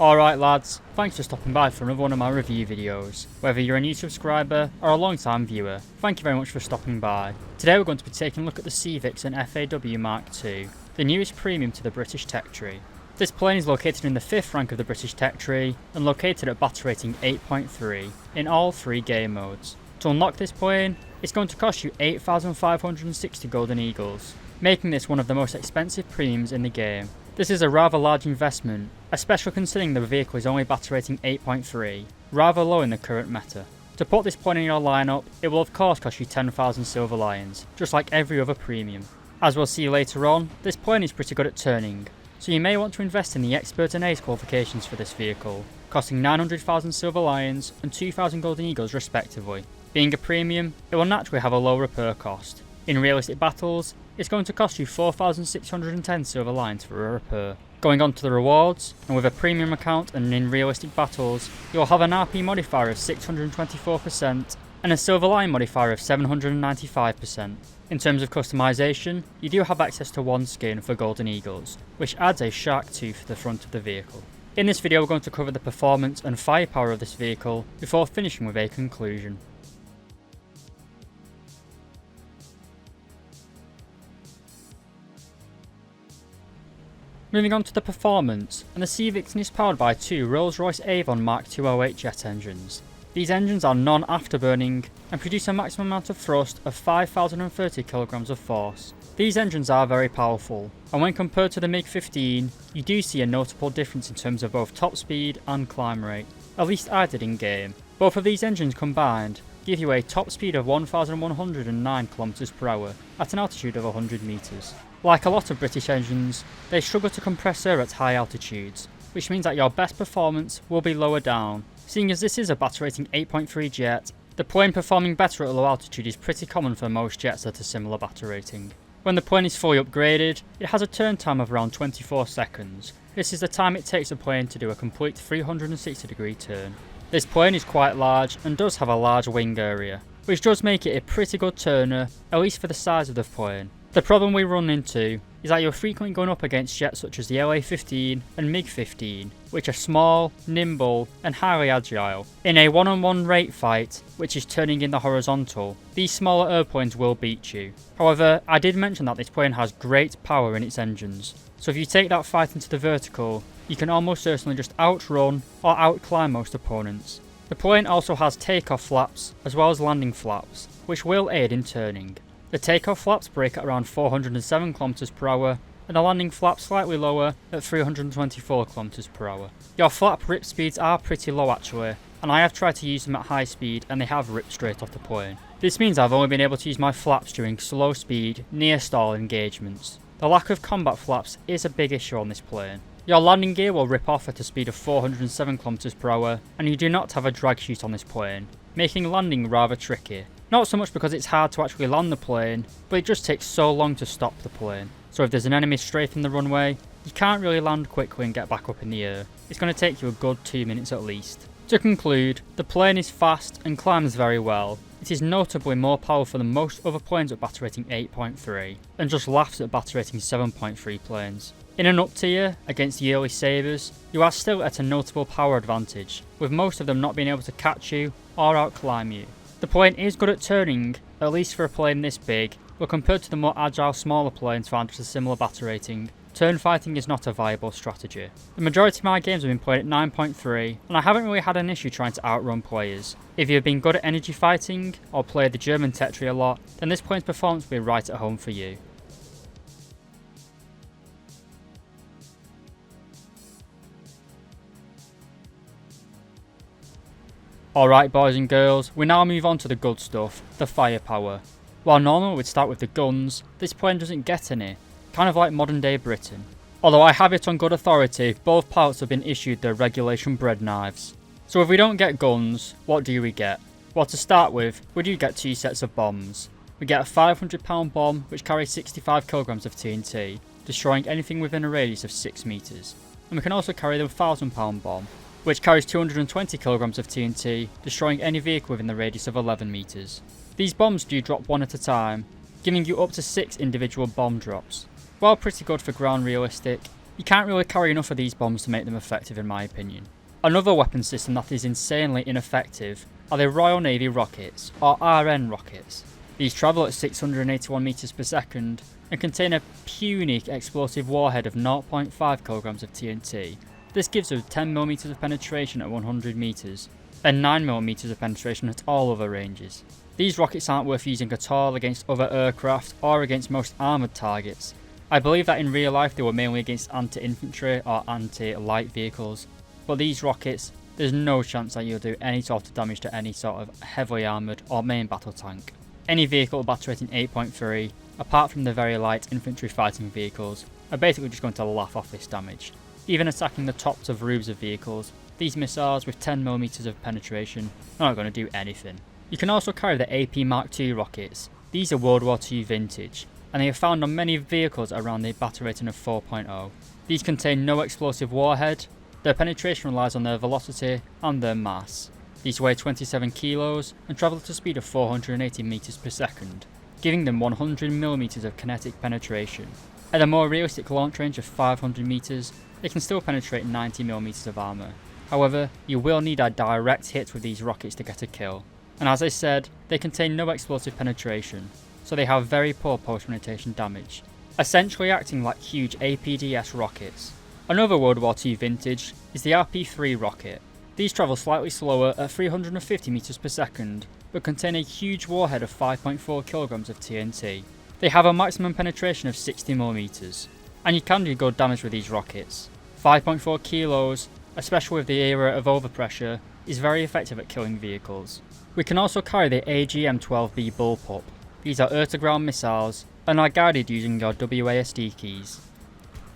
Alright lads, thanks for stopping by for another one of my review videos. Whether you're a new subscriber or a long time viewer, thank you very much for stopping by. Today we're going to be taking a look at the Vixen FAW Mark II, the newest premium to the British tech tree. This plane is located in the 5th rank of the British tech tree and located at battle rating 8.3 in all 3 game modes. To unlock this plane, it's going to cost you 8,560 golden eagles, making this one of the most expensive premiums in the game. This is a rather large investment, especially considering the vehicle is only battle rating 8.3, rather low in the current meta. To put this plane in your lineup, it will of course cost you 10,000 silver lions, just like every other premium. As we'll see later on, this plane is pretty good at turning, so you may want to invest in the Expert and Ace qualifications for this vehicle, costing 900,000 silver lions and 2,000 golden eagles respectively. Being a premium, it will naturally have a low repair cost. In realistic battles, it's going to cost you 4,610 silver lions for a repair. Going on to the rewards, and with a premium account and in realistic battles, you'll have an RP modifier of 624% and a silver lion modifier of 795%. In terms of customization, you do have access to one skin for golden eagles, which adds a shark tooth to the front of the vehicle. In this video we're going to cover the performance and firepower of this vehicle before finishing with a conclusion. Moving on to the performance, and the Vixen is powered by 2 Rolls-Royce Avon Mark 208 jet engines. These engines are non-afterburning and produce a maximum amount of thrust of 5,030 kg of force. These engines are very powerful, and when compared to the MiG-15, you do see a notable difference in terms of both top speed and climb rate. At least I did in game. Both of these engines combined give you a top speed of 1,109 km per hour at an altitude of 100 metres. Like a lot of British engines, they struggle to compress air at high altitudes, which means that your best performance will be lower down. Seeing as this is a battle rating 8.3 jet, the plane performing better at low altitude is pretty common for most jets at a similar battle rating. When the plane is fully upgraded, it has a turn time of around 24 seconds. This is the time it takes a plane to do a complete 360 degree turn. This plane is quite large and does have a large wing area, which does make it a pretty good turner, at least for the size of the plane. The problem we run into is that you're frequently going up against jets such as the LA-15 and MiG-15, which are small, nimble and highly agile. In a one-on-one rate fight, which is turning in the horizontal, these smaller airplanes will beat you. However, I did mention that this plane has great power in its engines, so if you take that fight into the vertical, you can almost certainly just outrun or outclimb most opponents. The plane also has takeoff flaps as well as landing flaps, which will aid in turning. The takeoff flaps break at around 407 km per hour, and the landing flaps slightly lower at 324 km per hour. Your flap rip speeds are pretty low actually, and I have tried to use them at high speed and they have ripped straight off the plane. This means I've only been able to use my flaps during slow speed, near stall engagements. The lack of combat flaps is a big issue on this plane. Your landing gear will rip off at a speed of 407 km per hour, and you do not have a drag chute on this plane, making landing rather tricky. Not so much because it's hard to actually land the plane, but it just takes so long to stop the plane. So if there's an enemy strafing the runway, you can't really land quickly and get back up in the air. It's going to take you a good 2 minutes at least. To conclude, the plane is fast and climbs very well. It is notably more powerful than most other planes at battle rating 8.3, and just laughs at battle rating 7.3 planes. In an up tier, against the early sabres, you are still at a notable power advantage, with most of them not being able to catch you or outclimb you. The plane is good at turning, at least for a plane this big, but compared to the more agile smaller planes found at a similar battle rating, turn fighting is not a viable strategy. The majority of my games have been played at 9.3, and I haven't really had an issue trying to outrun players. If you've been good at energy fighting, or played the German tech tree a lot, then this plane's performance will be right at home for you. Alright boys and girls, we now move on to the good stuff, the firepower. While normally we'd start with the guns, this plane doesn't get any, kind of like modern day Britain. Although I have it on good authority, both pilots have been issued their regulation bread knives. So if we don't get guns, what do we get? Well, to start with, we do get 2 sets of bombs. We get a 500 pound bomb which carries 65 kg of TNT, destroying anything within a radius of 6 metres. And we can also carry the 1000 pound bomb, which carries 220 kg of TNT, destroying any vehicle within the radius of 11 metres. These bombs do drop one at a time, giving you up to 6 individual bomb drops. While pretty good for ground realistic, You can't really carry enough of these bombs to make them effective in my opinion. Another weapon system that is insanely ineffective are the Royal Navy rockets, or RN rockets. These travel at 681 meters per second and contain a puny explosive warhead of 0.5 kilograms of TNT. This gives us 10mm of penetration at 100 meters and 9mm of penetration at all other ranges. These rockets aren't worth using at all against other aircraft or against most armoured targets. I believe that in real life they were mainly against anti-infantry or anti-light vehicles, but these rockets, there's no chance that you'll do any sort of damage to any sort of heavily armoured or main battle tank. Any vehicle battle rating 8.3, apart from the very light infantry fighting vehicles, are basically just going to laugh off this damage. Even attacking the tops of roofs of vehicles, these missiles with 10mm of penetration are not going to do anything. You can also carry the AP Mark II rockets. These are World War II vintage, and they are found on many vehicles around the battle rating of 4.0. These contain no explosive warhead, their penetration relies on their velocity and their mass. These weigh 27 kilos and travel at a speed of 480 meters per second, giving them 100mm of kinetic penetration. At a more realistic launch range of 500 meters, they can still penetrate 90mm of armour. However, you will need a direct hit with these rockets to get a kill, and as I said, they contain no explosive penetration, so they have very poor post-penetration damage, essentially acting like huge APDS rockets. Another World War II vintage is the RP-3 rocket. These travel slightly slower at 350 meters per second, but contain a huge warhead of 5.4 kilograms of TNT. They have a maximum penetration of 60mm, and you can do good damage with these rockets. 5.4 kilos, especially with the era of overpressure, is very effective at killing vehicles. We can also carry the AGM-12B bullpup. These are air-to-ground missiles and are guided using your WASD keys.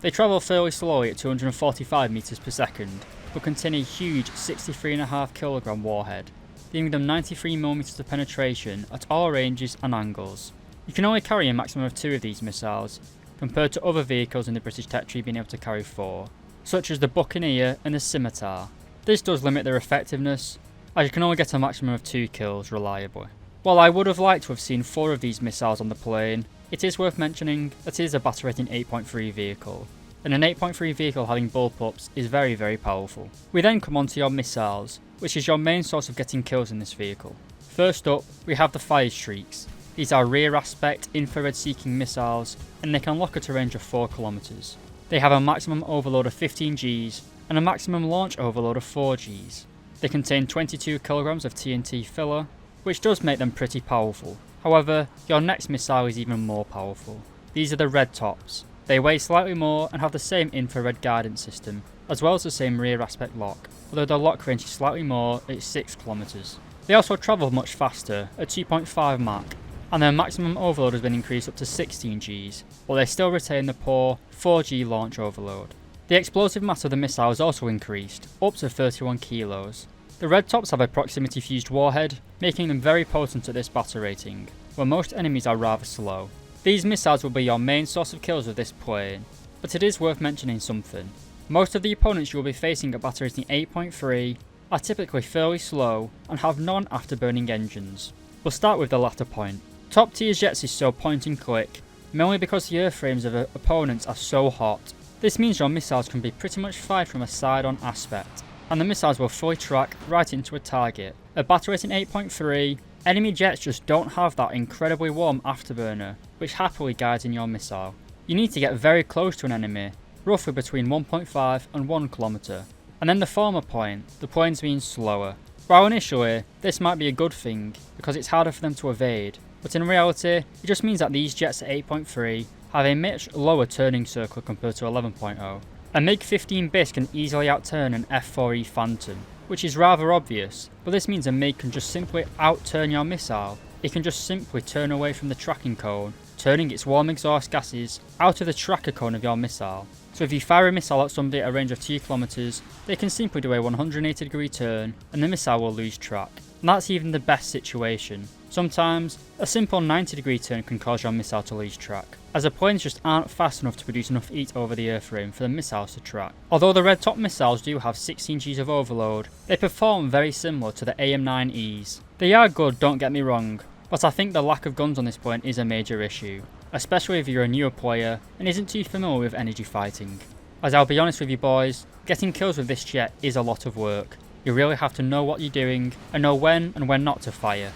They travel fairly slowly at 245 meters per second, but contain a huge 63.5 kilogram warhead, giving them 93mm of penetration at all ranges and angles. You can only carry a maximum of 2 of these missiles, compared to other vehicles in the British territory being able to carry 4, such as the Buccaneer and the Scimitar. This does limit their effectiveness, as you can only get a maximum of 2 kills reliably. While I would have liked to have seen 4 of these missiles on the plane, it is worth mentioning that it is a battle rating 8.3 vehicle, and an 8.3 vehicle having bullpups is very powerful. We then come on to your missiles, which is your main source of getting kills in this vehicle. First up, we have the Fire Streaks. These are rear aspect infrared seeking missiles, and they can lock at a range of 4 kilometers. They have a maximum overload of 15 Gs and a maximum launch overload of 4 Gs. They contain 22 kilograms of TNT filler, which does make them pretty powerful. However, your next missile is even more powerful. These are the Red Tops. They weigh slightly more and have the same infrared guidance system, as well as the same rear aspect lock, although their lock range is slightly more at 6 kilometers. They also travel much faster, at 2.5 Mach, and their maximum overload has been increased up to 16 Gs, but they still retain the poor 4G launch overload. The explosive mass of the missile is also increased, up to 31 kilos. The Red Tops have a proximity fused warhead, making them very potent at this battle rating, where most enemies are rather slow. These missiles will be your main source of kills with this plane, but it is worth mentioning something. Most of the opponents you will be facing at battle rating 8.3 are typically fairly slow and have non-afterburning engines. We'll start with the latter point. Top tier jets is so point and click, mainly because the airframes of opponents are so hot. This means your missiles can be pretty much fired from a side-on aspect, and the missiles will fully track right into a target. At battle rating 8.3, enemy jets just don't have that incredibly warm afterburner, which happily guides in your missile. You need to get very close to an enemy, roughly between 1.5 and 1 kilometer, and then the former point, the planes being slower. While initially, this might be a good thing, because it's harder for them to evade, but in reality, it just means that these jets at 8.3 have a much lower turning circle compared to 11.0. A MiG-15 BIS can easily outturn an F-4E Phantom, which is rather obvious, but this means a MiG can just simply outturn your missile. It can just simply turn away from the tracking cone, turning its warm exhaust gases out of the tracker cone of your missile. So if you fire a missile at somebody at a range of 2 kilometers, they can simply do a 180 degree turn and the missile will lose track. And that's even the best situation. Sometimes, a simple 90 degree turn can cause your missile to lose track, as the planes just aren't fast enough to produce enough heat over the airframe for the missiles to track. Although the Red Top missiles do have 16 Gs of overload, they perform very similar to the AM-9Es. They are good, don't get me wrong, but I think the lack of guns on this plane is a major issue, especially if you're a newer player and isn't too familiar with energy fighting. as I'll be honest with you boys, getting kills with this jet is a lot of work. You really have to know what you're doing and know when and when not to fire.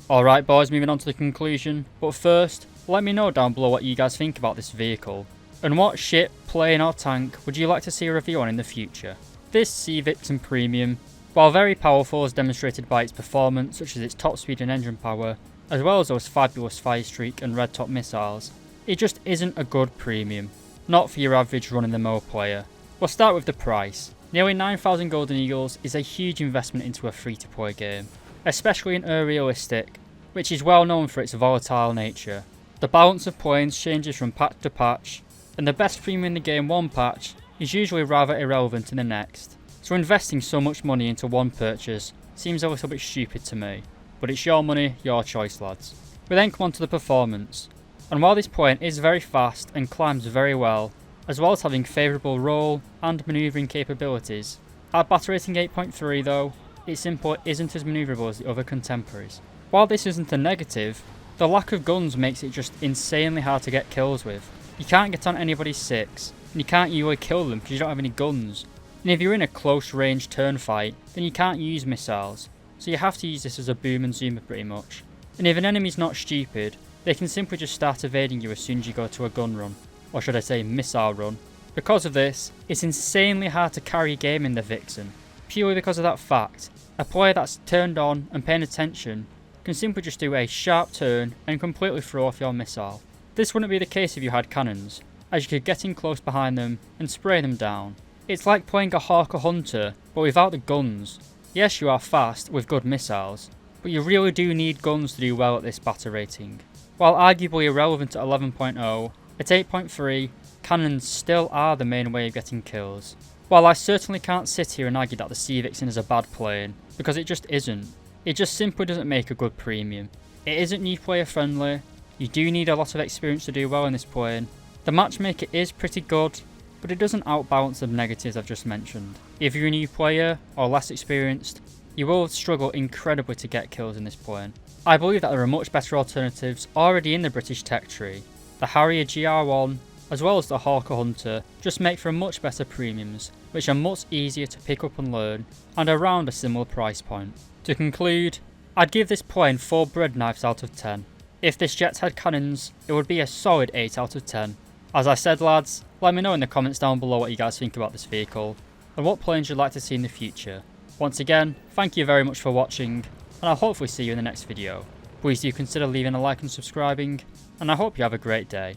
Alright boys, moving on to the conclusion, but first, let me know down below what you guys think about this vehicle, and what ship, plane or tank would you like to see a review on in the future. This Vixen Premium, while very powerful as demonstrated by its performance such as its top speed and engine power, as well as those fabulous fire streak and red top missiles, it just isn't a good premium, not for your average run-in-the-mill player. We'll start with the price. Nearly 9,000 Golden Eagles is a huge investment into a free-to-play game, especially in realistic, which is well known for its volatile nature. The balance of planes changes from patch to patch, and the best premium in the game one patch is usually rather irrelevant in the next, so investing so much money into one purchase seems a little bit stupid to me, but it's your money, your choice lads. We then come on to the performance, and while this plane is very fast and climbs very well, as well as having favourable roll and manoeuvring capabilities, at battle rating 8.3 though, it simply isn't as manoeuvrable as the other contemporaries. While this isn't a negative, the lack of guns makes it just insanely hard to get kills with. You can't get on anybody's 6, and you can't usually kill them because you don't have any guns. And if you're in a close range turn fight, then you can't use missiles, so you have to use this as a boom and zoomer pretty much. And if an enemy's not stupid, they can simply just start evading you as soon as you go to a gun run, or should I say missile run. Because of this, it's insanely hard to carry a game in the Vixen, purely because of that fact. A player that's turned on and paying attention can simply just do a sharp turn and completely throw off your missile. This wouldn't be the case if you had cannons, as you could get in close behind them and spray them down. It's like playing a hawk or hunter, but without the guns. Yes, you are fast with good missiles, but you really do need guns to do well at this battle rating. While arguably irrelevant at 11.0, at 8.3, cannons still are the main way of getting kills. While I certainly can't sit here and argue that the Vixen is a bad plane, because it just isn't. It just simply doesn't make a good premium. It isn't new player friendly, you do need a lot of experience to do well in this plane. The matchmaker is pretty good, but it doesn't outbalance the negatives I've just mentioned. If you're a new player or less experienced, you will struggle incredibly to get kills in this plane. I believe that there are much better alternatives already in the British tech tree. The Harrier GR1, as well as the Hawker Hunter, just make for much better premiums, which are much easier to pick up and learn, and around a similar price point. To conclude, I'd give this plane 4 bread knives out of 10. If this jet had cannons, it would be a solid 8 out of 10. As I said lads, let me know in the comments down below what you guys think about this vehicle, and what planes you'd like to see in the future. Once again, thank you very much for watching, and I'll hopefully see you in the next video. Please do consider leaving a like and subscribing, and I hope you have a great day.